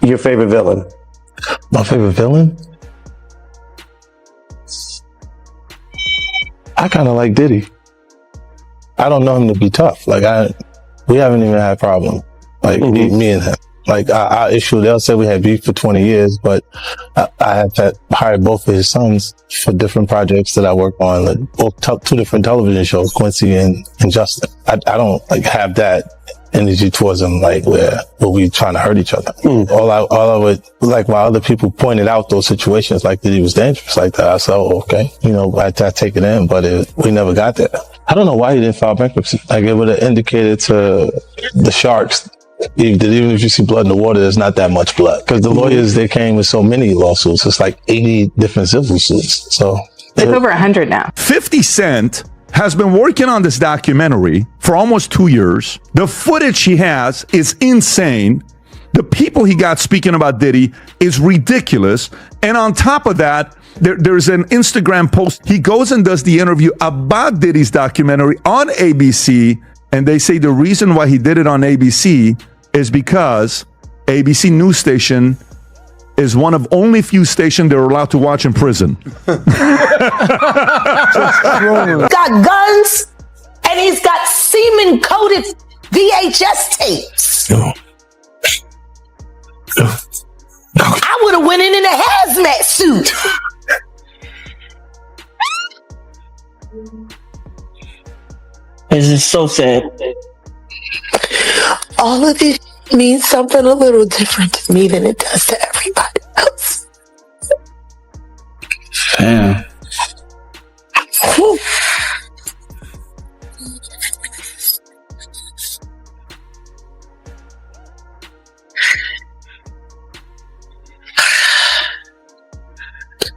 Your favorite villain? My favorite villain? I kind of like Diddy. I don't know him to be tough. Like we haven't even had a problem. Like me and him. Like our issue, they'll say we had beef for 20 years, but I had to hire both of his sons for different projects that I work on, like both two different television shows, Quincy and Justin. I don't like have that energy towards them, like where we trying to hurt each other. All I would, like while other people pointed out those situations, like that he was dangerous like that, I said, oh, okay, I take it in, but we never got there. I don't know why he didn't file bankruptcy. Like it would have indicated to the sharks even if you see blood in the water, there's not that much blood. Because the lawyers, they came with so many lawsuits. It's like 80 different civil suits. So it's over 100 now. 50 Cent has been working on this documentary for almost 2 years. The footage he has is insane. The people he got speaking about Diddy is ridiculous. And on top of that, there's an Instagram post. He goes and does the interview about Diddy's documentary on ABC. And they say the reason why he did it on ABC is because ABC news station is one of only few stations they're allowed to watch in prison. Got guns, and he's got semen-coated VHS tapes. I would have went in a hazmat suit. This is so sad. All of it means something a little different to me than it does to everybody else. Damn. Whew.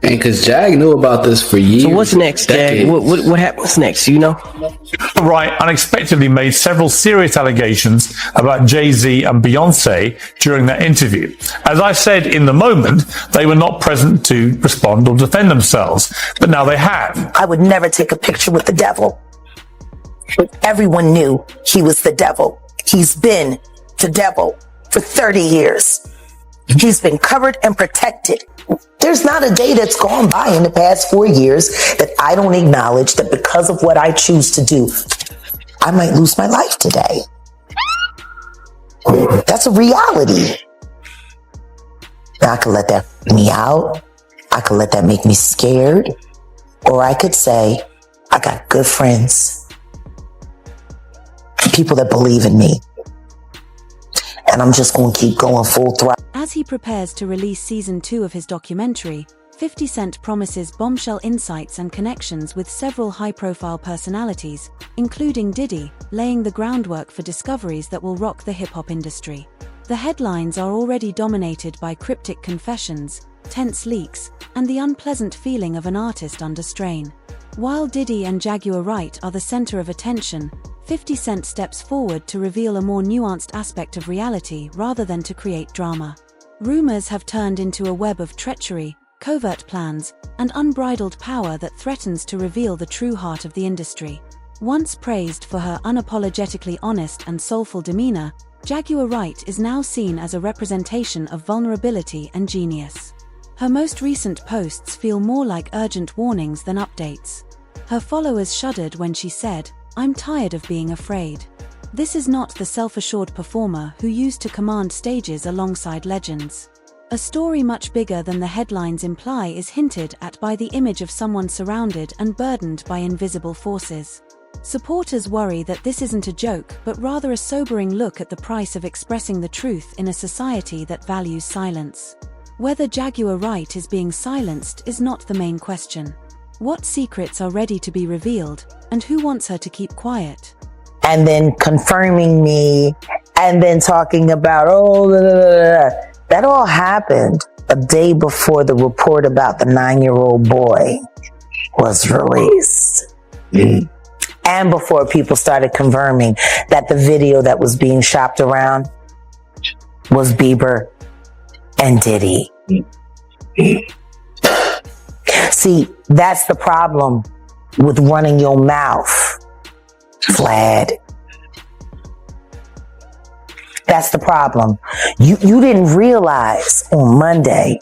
And because Jag knew about this for years. So what's next, Jag? What happens next? You know? Right, unexpectedly made several serious allegations about Jay-Z and Beyonce during that interview. As I said in the moment, they were not present to respond or defend themselves, but now they have. I would never take a picture with the devil. But everyone knew he was the devil. He's been the devil for 30 years. He's been covered and protected. There's not a day that's gone by in the past 4 years that I don't acknowledge that because of what I choose to do, I might lose my life today. That's a reality. Now, I could let that freak me out. I could let that make me scared. Or I could say, I got good friends, people that believe in me. And I'm just going to keep going full throttle. As he prepares to release season 2 of his documentary, 50 Cent promises bombshell insights and connections with several high-profile personalities, including Diddy, laying the groundwork for discoveries that will rock the hip-hop industry. The headlines are already dominated by cryptic confessions, tense leaks, and the unpleasant feeling of an artist under strain. While Diddy and Jaguar Wright are the center of attention, 50 Cent steps forward to reveal a more nuanced aspect of reality rather than to create drama. Rumors have turned into a web of treachery, covert plans, and unbridled power that threatens to reveal the true heart of the industry. Once praised for her unapologetically honest and soulful demeanor, Jaguar Wright is now seen as a representation of vulnerability and genius. Her most recent posts feel more like urgent warnings than updates. Her followers shuddered when she said, "I'm tired of being afraid." This is not the self-assured performer who used to command stages alongside legends. A story much bigger than the headlines imply is hinted at by the image of someone surrounded and burdened by invisible forces. Supporters worry that this isn't a joke, but rather a sobering look at the price of expressing the truth in a society that values silence. Whether Jaguar Wright is being silenced is not the main question. What secrets are ready to be revealed, and who wants her to keep quiet? And then confirming me, and then talking about, that all happened a day before the report about the 9-year-old boy was released. And before people started confirming that the video that was being shopped around was Bieber and Diddy. See, that's the problem with running your mouth, Vlad. That's the problem. You didn't realize on Monday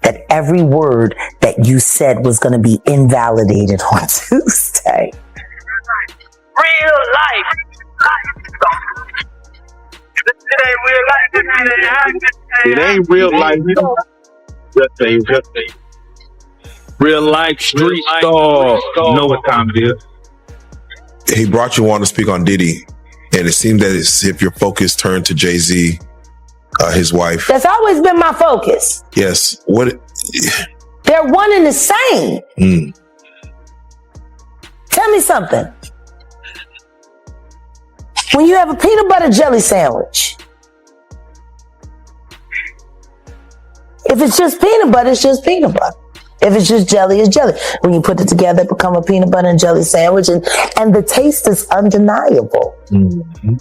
that every word that you said was going to be invalidated on Tuesday. Real life. It ain't real life. Just ain't. Real life street star. You know what time it is. He brought you on to speak on Diddy, and it seemed that as if your focus turned to Jay-Z, his wife. That's always been my focus. Yes. What? They're one and the same. Tell me something. When you have a peanut butter jelly sandwich, if it's just peanut butter, it's just peanut butter. If it's just jelly, it's jelly. When you put it together, it becomes a peanut butter and jelly sandwich, and the taste is undeniable. Mm-hmm.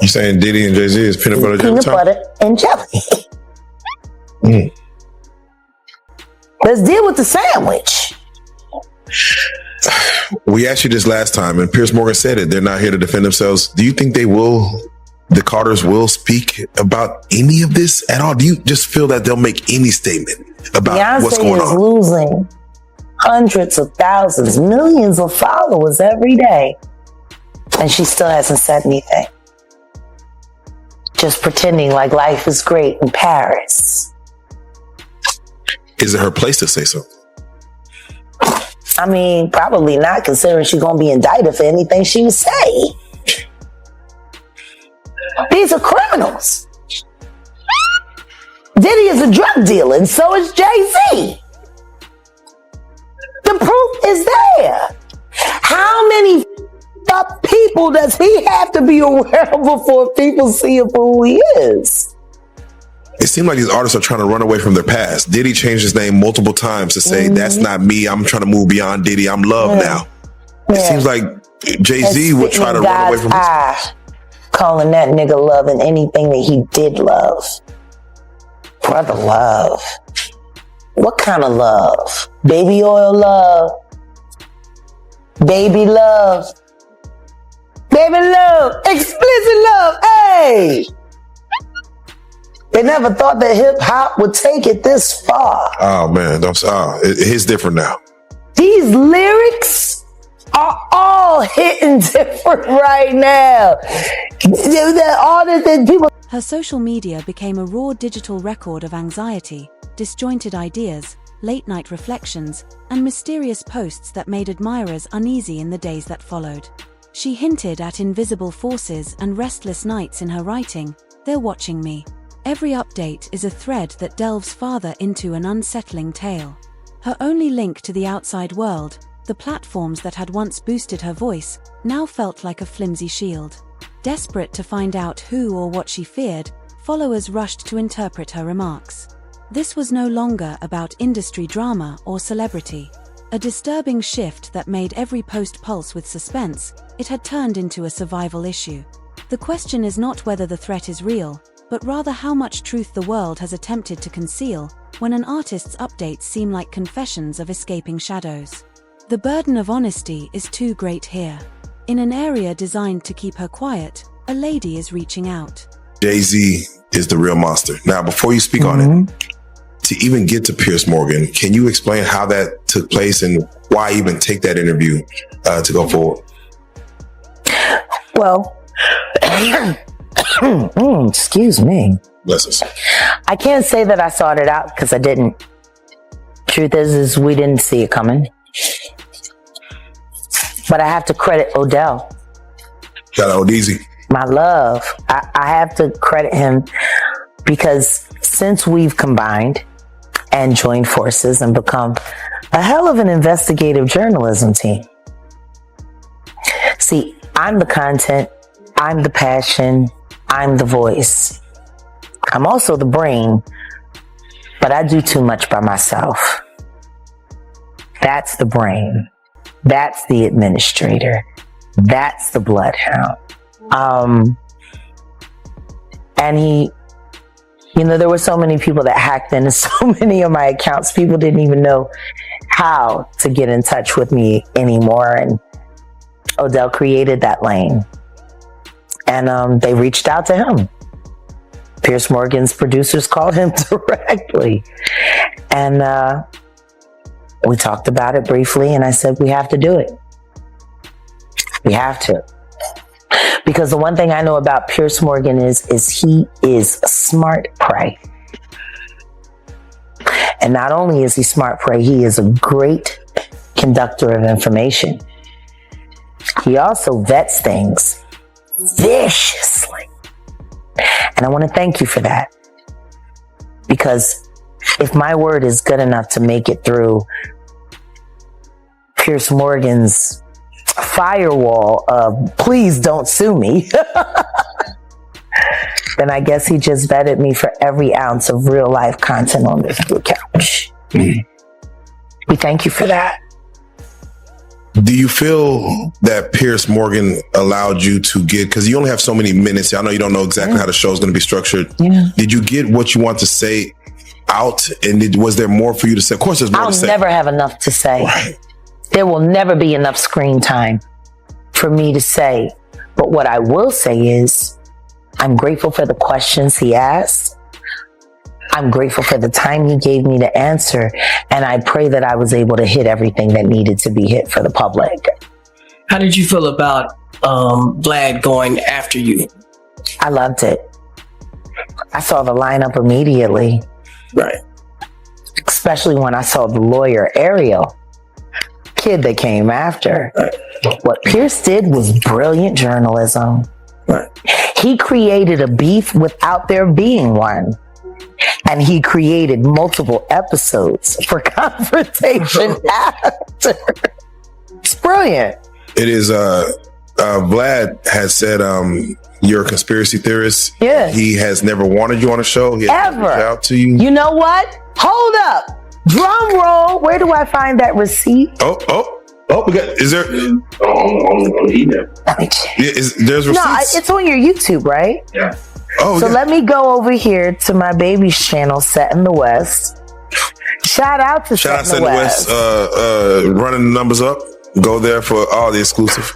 You saying Diddy and Jay-Z is peanut butter jelly? Peanut butter and jelly. Let's deal with the sandwich. We asked you this last time, and Piers Morgan said it. They're not here to defend themselves. Do you think the Carters will speak about any of this at all? Do you just feel that they'll make any statement about Beyonce what's going on? is losing hundreds of thousands, millions of followers every day, and she still hasn't said anything. Just pretending like life is great in Paris. Is it her place to say so? I mean, probably not, considering she's going to be indicted for anything she would say. These are criminals. Diddy is a drug dealer, and so is Jay-Z. The proof is there. How many people does he have to be aware of before people see him for who he is? It seems like these artists are trying to run away from their past. Diddy changed his name multiple times to say, that's not me. I'm trying to move beyond Diddy. I'm Love now. It seems like Jay-Z would try to run away from his past. Calling that nigga Love and anything that he did love. Brother Love. What kind of love? Baby oil love. Baby love. Baby love. Explicit love. Hey! They never thought that hip hop would take it this far. Oh man, it's different now. These lyrics are all hitting different right now. Her social media became a raw digital record of anxiety, disjointed ideas, late-night reflections, and mysterious posts that made admirers uneasy in the days that followed. She hinted at invisible forces and restless nights in her writing. They're watching me. Every update is a thread that delves farther into an unsettling tale. Her only link to the outside world, the platforms that had once boosted her voice, now felt like a flimsy shield. Desperate to find out who or what she feared, followers rushed to interpret her remarks. This was no longer about industry drama or celebrity. A disturbing shift that made every post pulse with suspense. It had turned into a survival issue. The question is not whether the threat is real, but rather how much truth the world has attempted to conceal when an artist's updates seem like confessions of escaping shadows. The burden of honesty is too great here. In an area designed to keep her quiet, a lady is reaching out. Jay-Z is the real monster. Now, before you speak on it, to even get to Piers Morgan, can you explain how that took place and why even take that interview to go forward? Well, excuse me. Bless us. I can't say that I sought it out because I didn't. Truth is we didn't see it coming. But I have to credit Odell. Shout out Odeezy. My love. I have to credit him because since we've combined and joined forces and become a hell of an investigative journalism team. See, I'm the content, I'm the passion, I'm the voice. I'm also the brain, but I do too much by myself. That's the brain. That's the administrator. That's the bloodhound. And he, there were so many people that hacked into so many of my accounts. People didn't even know how to get in touch with me anymore. And Odell created that lane. And they reached out to him. Piers Morgan's producers called him directly. And we talked about it briefly, and I said, we have to do it. We have to. Because the one thing I know about Piers Morgan is he is smart prey. And not only is he smart prey, he is a great conductor of information. He also vets things viciously. And I want to thank you for that. Because if my word is good enough to make it through Piers Morgan's firewall of please don't sue me, then I guess he just vetted me for every ounce of real life content on this blue couch. We thank you for that. Do you feel that Piers Morgan allowed you to get, because you only have so many minutes, I know you don't know exactly how the show is going to be structured. Yeah. Did you get what you want to say out? And was there more for you to say? Of course there's more to say. I'll never have enough to say. Right. There will never be enough screen time for me to say. But what I will say is, I'm grateful for the questions he asked. I'm grateful for the time he gave me to answer. And I pray that I was able to hit everything that needed to be hit for the public. How did you feel about Vlad going after you? I loved it. I saw the lineup immediately. Right. Especially when I saw the lawyer, Ariel, kid that came after. Right. What Piers did was brilliant journalism. Right. He created a beef without there being one. And he created multiple episodes for confrontation after. It's brilliant. It is, Vlad has said, you're a conspiracy theorist. Yes. He has never wanted you on a show. He has Ever. reached out to you. You know what? Hold up. Drum roll. Where do I find that receipt? We got, is there? Let me check. There's receipts? No, it's on your YouTube, right? Yeah. Oh, so yeah. let me go over here to my baby's channel, Set in the West. Shout out to Shout out Set to in the West, West. running the numbers up. Go there for all the exclusive.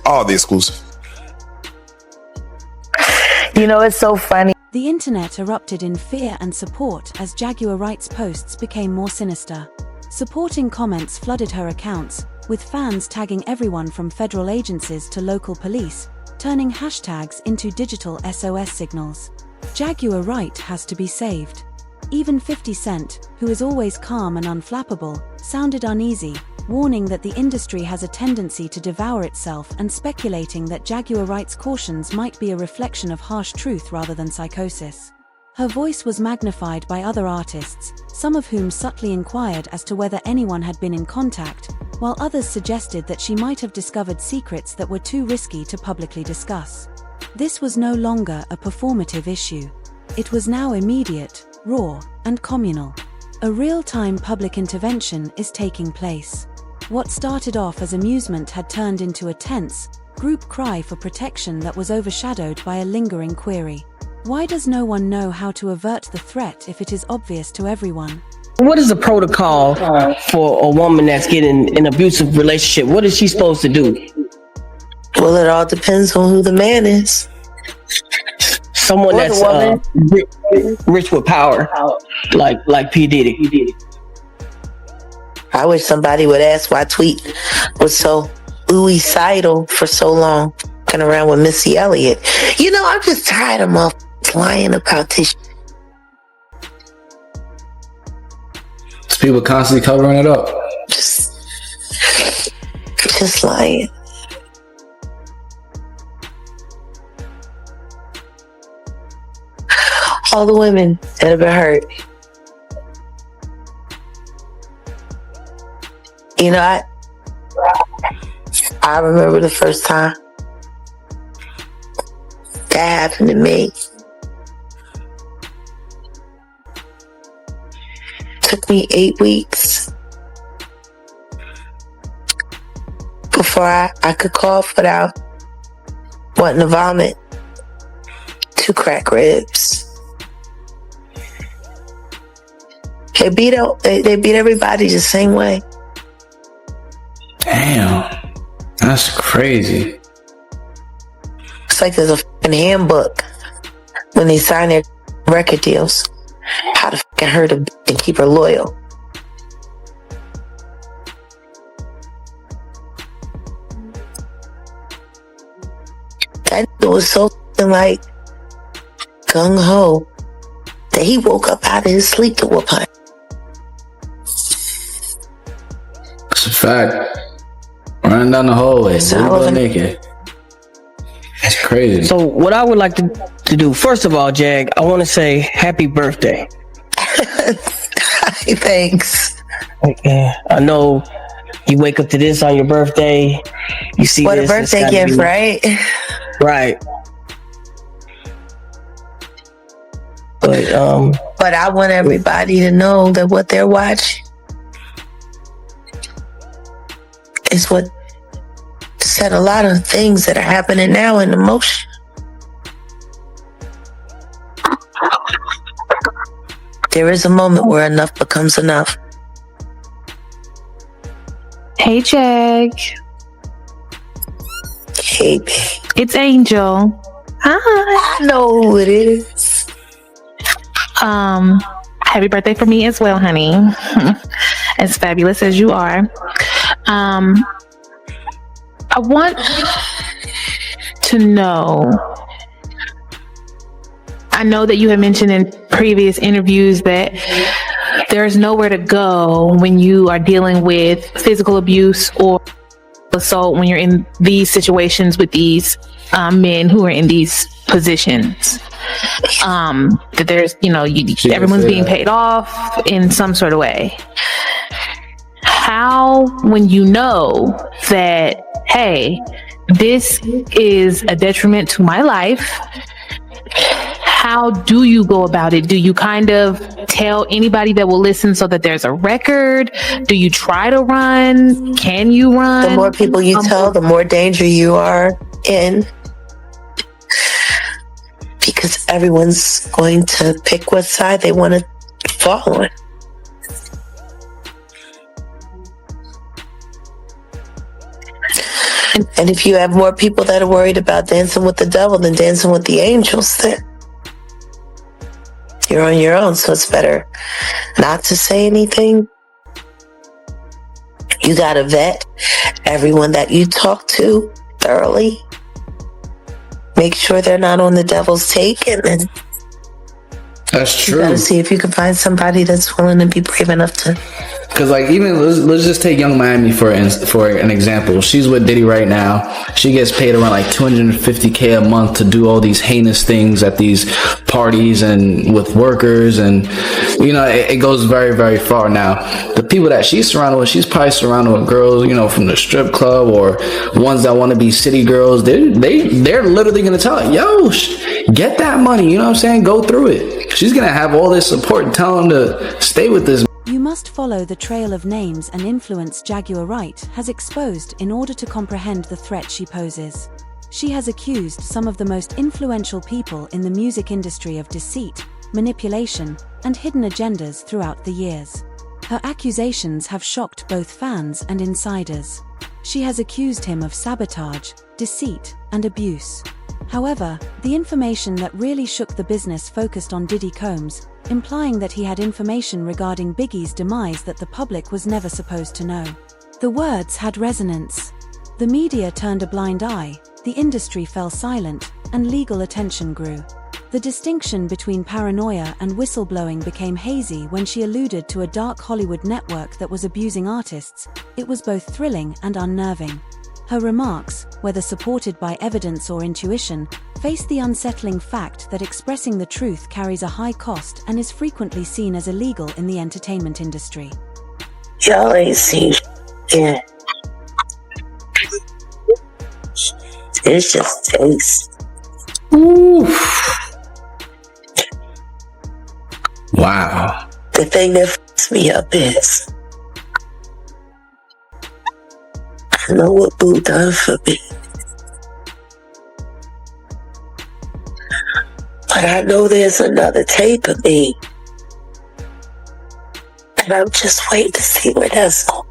You know, it's so funny. The internet erupted in fear and support as Jaguar Wright's posts became more sinister. Supporting comments flooded her accounts, with fans tagging everyone from federal agencies to local police, turning hashtags into digital SOS signals. Jaguar Wright has to be saved. Even 50 Cent, who is always calm and unflappable, sounded uneasy, warning that the industry has a tendency to devour itself and speculating that Jaguar Wright's cautions might be a reflection of harsh truth rather than psychosis. Her voice was magnified by other artists, some of whom subtly inquired as to whether anyone had been in contact, while others suggested that she might have discovered secrets that were too risky to publicly discuss. This was no longer a performative issue. It was now immediate, raw, and communal. A real-time public intervention is taking place. What started off as amusement had turned into a tense, group cry for protection that was overshadowed by a lingering query. Why does no one know how to avert the threat if it is obvious to everyone? What is the protocol for a woman that's getting an abusive relationship? What is she supposed to do? Well, it all depends on who the man is. Someone Or that's the woman. rich with power, like P. Diddy. I wish somebody would ask why Tweet was so suicidal for so long, walking around with Missy Elliott. You know, I'm just tired of motherfuckers lying about this. People constantly covering it up. Just lying. All the women that have been hurt. You know, I remember the first time that happened to me. Took me 8 weeks before I could cough without wanting to vomit. 2 cracked ribs. They beat everybody the same way. Damn, that's crazy. It's like there's a fucking handbook when they sign their record deals. How to fucking hurt a bitch and keep her loyal. That nigga was so fucking like gung ho that he woke up out of his sleep to whoop her. It's a fact. Running down the hallway, butt naked. That's crazy. So what I would like to do, first of all, Jag, I want to say happy birthday. Thanks. I know you wake up to this on your birthday. You see what this, a birthday gift, right? Right. But I want everybody to know that what they're watching is what set a lot of things that are happening now into motion. There is a moment where enough becomes enough. Hey, Jag. Hey, babe. It's Angel. Hi. I know who it is. Happy birthday for me as well, honey. As fabulous as you are. I want to know, I know that you have mentioned in previous interviews that there's nowhere to go when you are dealing with physical abuse or assault when you're in these situations with these men who are in these positions. That there's, everyone's being paid off in some sort of way. How, when you know that, hey, this is a detriment to my life, how do you go about it? Do you kind of tell anybody that will listen so that there's a record? Do you try to run? Can you run? The more people you tell, the more danger you are in. Because everyone's going to pick what side they want to fall on. And if you have more people that are worried about dancing with the devil than dancing with the angels, then you're on your own. So it's better not to say anything. You got to vet everyone that you talk to thoroughly. Make sure they're not on the devil's take, and then that's true. You got to see if you can find somebody that's willing to be brave enough to. Because even let's just take Young Miami for an example. She's with Diddy right now. She gets paid around like $250K a month to do all these heinous things at these parties and with workers, and it goes very, very far. Now the people that she's surrounded with, she's probably surrounded with girls from the strip club or ones that want to be city girls. They're literally gonna tell her, yo, get that money, you know what I'm saying, go through it. She's gonna have all this support and tell them to stay with this. You must follow the trail of names and influence Jaguar Wright has exposed in order to comprehend the threat she poses. She has accused some of the most influential people in the music industry of deceit, manipulation, and hidden agendas throughout the years. Her accusations have shocked both fans and insiders. She has accused him of sabotage, deceit, and abuse. However, the information that really shook the business focused on Diddy Combs, implying that he had information regarding Biggie's demise that the public was never supposed to know. The words had resonance. The media turned a blind eye, the industry fell silent, and legal attention grew. The distinction between paranoia and whistleblowing became hazy when she alluded to a dark Hollywood network that was abusing artists. It was both thrilling and unnerving. Her remarks, whether supported by evidence or intuition, face the unsettling fact that expressing the truth carries a high cost and is frequently seen as illegal in the entertainment industry. Y'all ain't seen shit. It's just taste. Oof. Wow. The thing that fucks me up is I know what Boo done for me. But I know there's another tape of me. And I'm just waiting to see where that's going.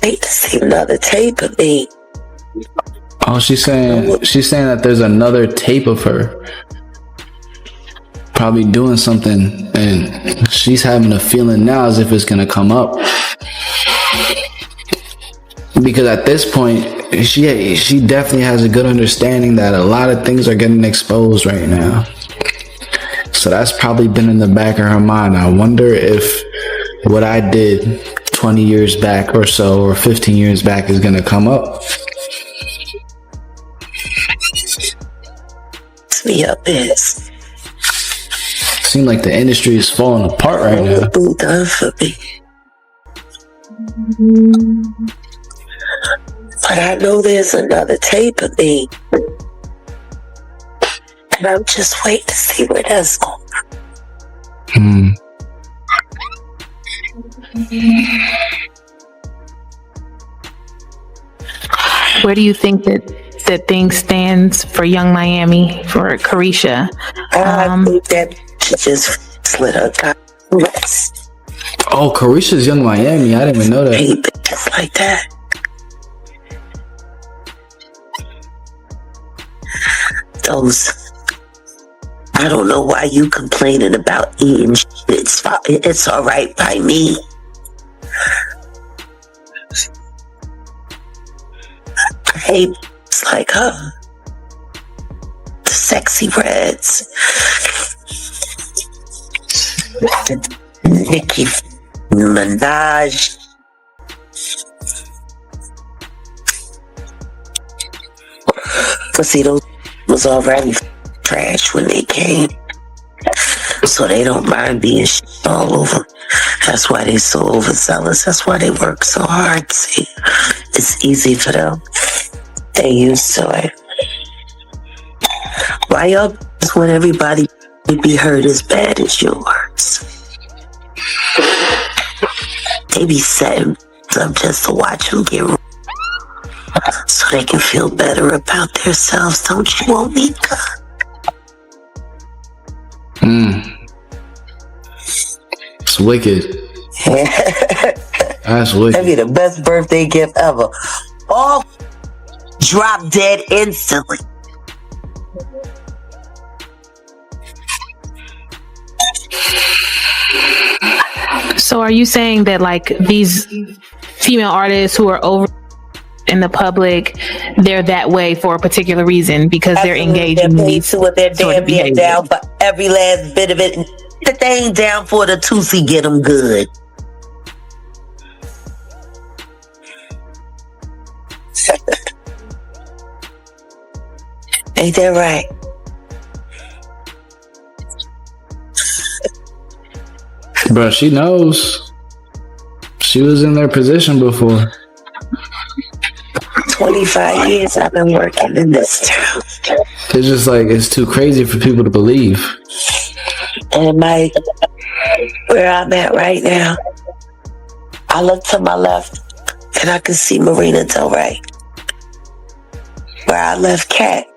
Wait to see another tape of me. Oh, she's saying that there's another tape of her probably doing something, and she's having a feeling now as if it's gonna come up. Because at this point, she definitely has a good understanding that a lot of things are getting exposed right now. So that's probably been in the back of her mind. I wonder if what I did 20 years back or so, or 15 years back, is gonna come up. Me up is. Seems like the industry is falling apart right now. Done for me. But I know there's another tape of me. And I'm just waiting to see where that's going. Where do you think that thing stands for Young Miami, for Carisha? I think that she just slid her rest. Oh, Carisha's Young Miami. I didn't even know that. Just like that. I don't know why you complaining about eating shit. It's all right by me. I hate like her. The sexy reds. Nicki Minaj. But see, those was already trash when they came. So they don't mind being shit all over. That's why they so overzealous. That's why they work so hard. See, it's easy for them. They used to it. Why y'all want everybody to be hurt as bad as yours? They be setting up just to watch them get so they can feel better about themselves. Don't you want me? It's wicked. That's wicked. That'd be the best birthday gift ever. All drop dead instantly. So are you saying that like these female artists who are over in the public, they're that way for a particular reason because they're engaged in these to what they're damn near down for every last bit of it. That they ain't down for the Tootsie get them good. Ain't that right? Bro, she knows. She was in their position before. 25 years I've been working in this town. It's just like, it's too crazy for people to believe. And where I'm at right now, I look to my left and I can see Marina Del Rey. Where I left Cat.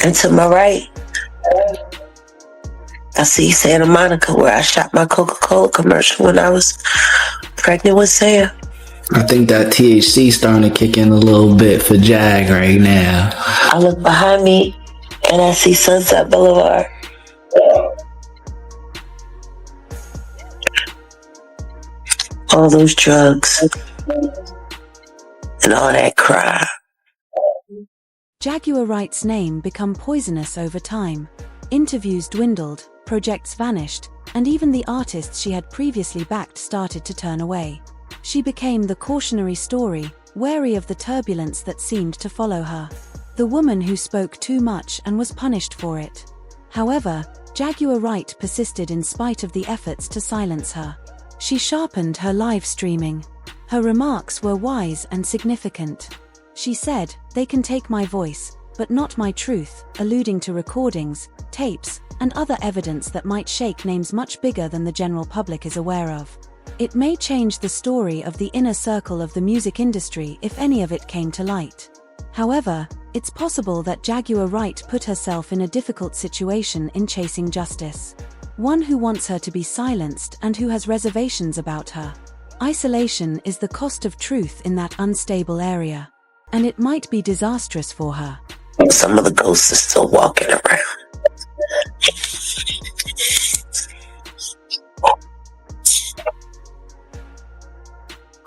And to my right, I see Santa Monica, where I shot my Coca-Cola commercial when I was pregnant with Sam. I think that THC starting to kick in a little bit for Jag right now. I look behind me and I see Sunset Boulevard. All those drugs and all that crime. Jaguar Wright's name become poisonous over time. Interviews dwindled, projects vanished, and even the artists she had previously backed started to turn away. She became the cautionary story, wary of the turbulence that seemed to follow her. The woman who spoke too much and was punished for it. However, Jaguar Wright persisted in spite of the efforts to silence her. She sharpened her live streaming. Her remarks were wise and significant. She said, "They can take my voice, but not my truth," alluding to recordings, tapes, and other evidence that might shake names much bigger than the general public is aware of. It may change the story of the inner circle of the music industry if any of it came to light. However, it's possible that Jaguar Wright put herself in a difficult situation in chasing justice. One who wants her to be silenced and who has reservations about her. Isolation is the cost of truth in that unstable area, and it might be disastrous for her. Some of the ghosts are still walking around.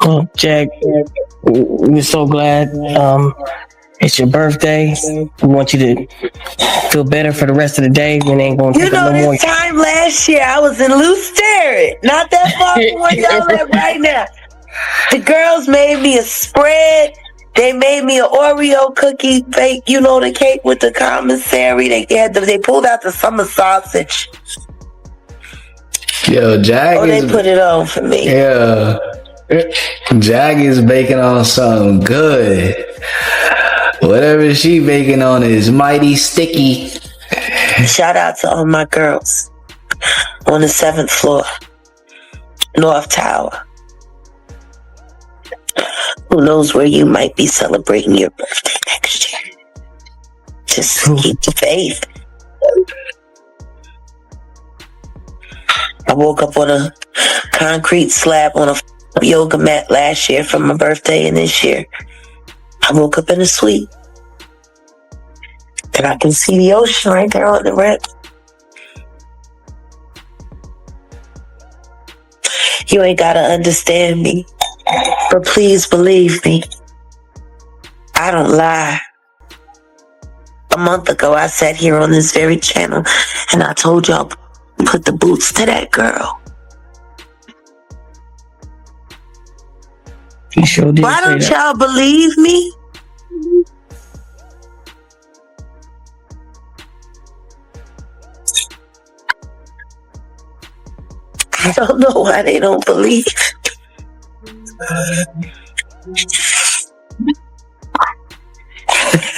Well, Jack, we're so glad it's your birthday. We want you to feel better for the rest of the day. We ain't gonna take no more. This time last year, I was in Loose Sterrett, not that far from where y'all at right now. The girls made me a spread. They made me an Oreo cookie bake, the cake with the commissary. They pulled out the summer sausage. Yo, Jag they put it on for me. Yeah. Jag is baking on something good. Whatever she baking on is mighty sticky. Shout out to all my girls on the 7th floor, North Tower. Who knows where you might be celebrating your birthday next year? Just keep the faith. I woke up on a concrete slab on a yoga mat last year for my birthday, and this year I woke up in a suite. And I can see the ocean right there on the ramp. You ain't gotta understand me, but please believe me. I don't lie. A month ago, I sat here on this very channel and I told y'all, put the boots to that girl. You sure did. Why don't y'all believe me? I don't know why they don't believe.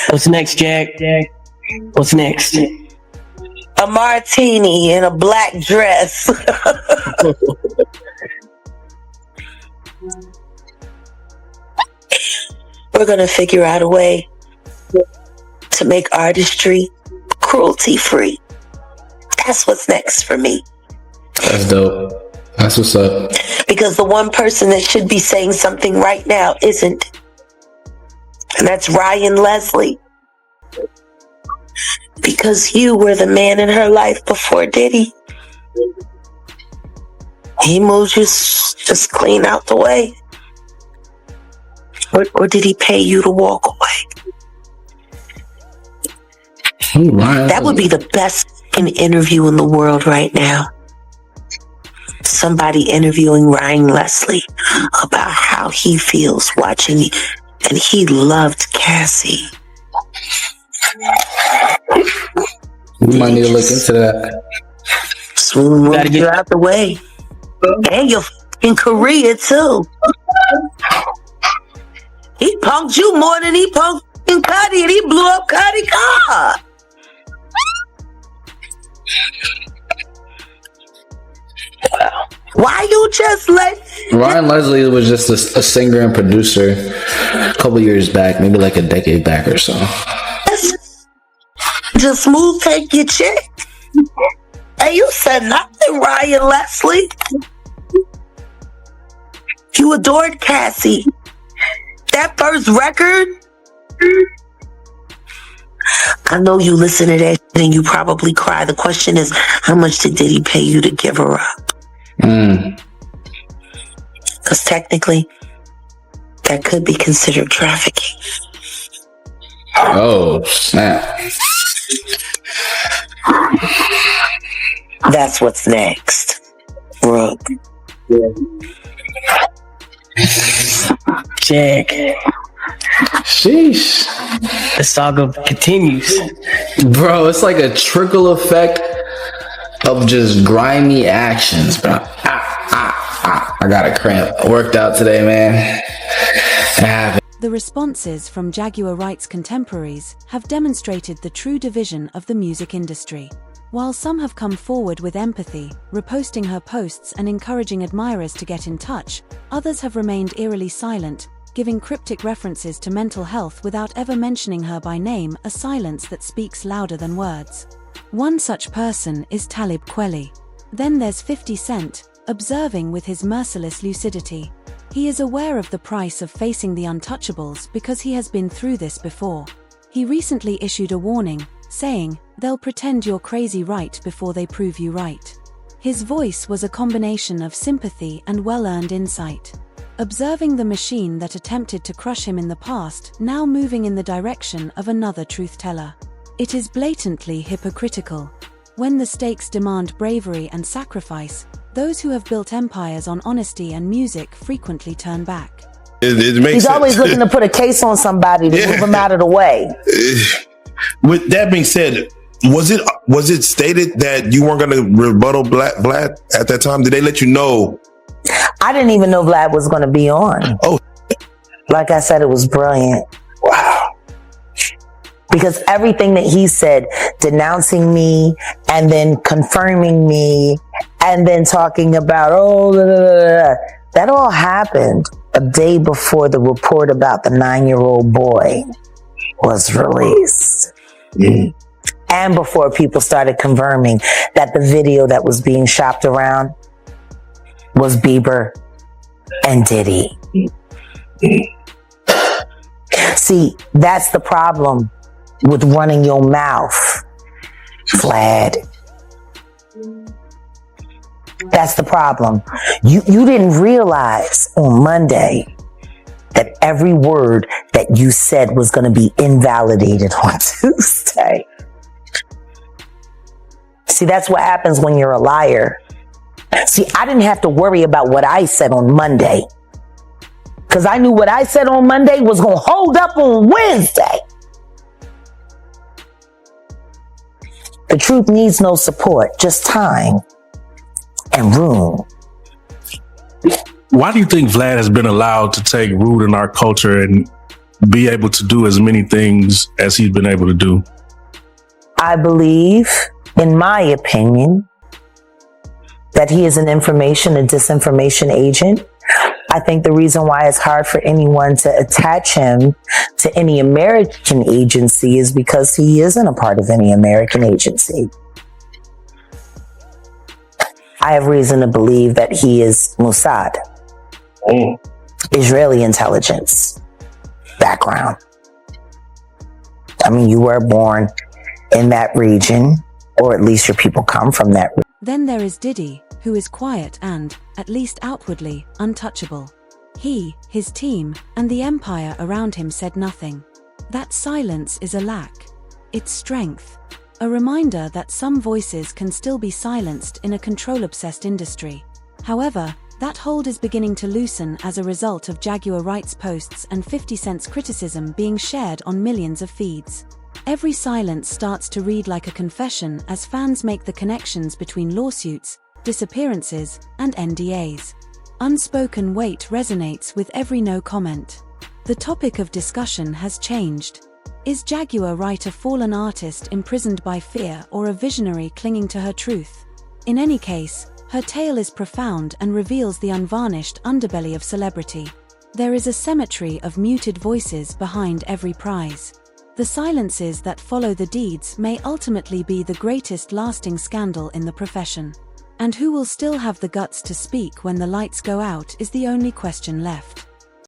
What's next, Jack? What's next? A martini in a black dress. We're gonna figure out a way to make artistry cruelty-free. That's what's next for me. That's dope. That's what's up. Because the one person that should be saying something right now isn't. And that's Ryan Leslie. Because you were the man in her life before Diddy. He moved you just clean out the way. Or did he pay you to walk away? That would be the best interview in the world right now. Somebody interviewing Ryan Leslie about how he feels watching me. And he loved Cassie. We might need to look into that. Swoon moved you out the way. And you're in Korea too. He punked you more than he punked Cuddy, and he blew up Cuddy's car. Why you just let Ryan Leslie was just a singer and producer a couple years back, maybe like a decade back or so. Just move, take your chick. Hey, you said nothing, Ryan Leslie. You adored Cassie. That first record. I know you listen to that and you probably cry. The question is, how much did Diddy pay you to give her up? Because technically, that could be considered trafficking. Oh, snap. That's what's next, Brooke. Jack. Sheesh. The saga continues. Bro, it's like a trickle effect of just grimy actions, bro. I got a cramp. I worked out today, man. The responses from Jaguar Wright's contemporaries have demonstrated the true division of the music industry. While some have come forward with empathy, reposting her posts and encouraging admirers to get in touch, others have remained eerily silent, giving cryptic references to mental health without ever mentioning her by name, a silence that speaks louder than words. One such person is Talib Kweli. Then there's 50 Cent, observing with his merciless lucidity. He is aware of the price of facing the untouchables because he has been through this before. He recently issued a warning, saying, "They'll pretend you're crazy right before they prove you right." His voice was a combination of sympathy and well-earned insight. Observing the machine that attempted to crush him in the past, now moving in the direction of another truth-teller. It is blatantly hypocritical. When the stakes demand bravery and sacrifice, those who have built empires on honesty and music frequently turn back. It makes He's sense. always looking to put a case on somebody to move him out of the way. With that being said, was it stated that you weren't going to rebuttal Vlad at that time? Did they let you know? I didn't even know Vlad was going to be on. Oh, like I said, it was brilliant. wow. Because everything that he said, denouncing me and then confirming me and then talking about, that all happened a day before the report about the 9-year-old boy was released. Mm. And before people started confirming that the video that was being shopped around was Bieber and Diddy. See, that's the problem with running your mouth, Vlad. That's the problem. You didn't realize on Monday that every word that you said was going to be invalidated on Tuesday. See, that's what happens when you're a liar. See, I didn't have to worry about what I said on Monday because I knew what I said on Monday was going to hold up on Wednesday. The truth needs no support, just time and room. Why do you think Vlad has been allowed to take root in our culture and be able to do as many things as he's been able to do? I believe, in my opinion, that he is an information and disinformation agent. I think the reason why it's hard for anyone to attach him to any American agency is because he isn't a part of any American agency. I have reason to believe that he is Mossad, Israeli intelligence background. I mean, you were born in that region, or at least your people come from that region. Then there is Diddy, who is quiet and, at least outwardly, untouchable. He, his team, and the empire around him said nothing. That silence is a lack. It's strength. A reminder that some voices can still be silenced in a control-obsessed industry. However, that hold is beginning to loosen as a result of Jaguar rights posts and 50 Cent's criticism being shared on millions of feeds. Every silence starts to read like a confession as fans make the connections between lawsuits, disappearances, and NDAs. Unspoken weight resonates with every no comment. The topic of discussion has changed. Is Jaguar right, a fallen artist imprisoned by fear, or a visionary clinging to her truth? In any case, her tale is profound and reveals the unvarnished underbelly of celebrity. There is a cemetery of muted voices behind every prize. The silences that follow the deeds may ultimately be the greatest lasting scandal in the profession. And who will still have the guts to speak when the lights go out is the only question left.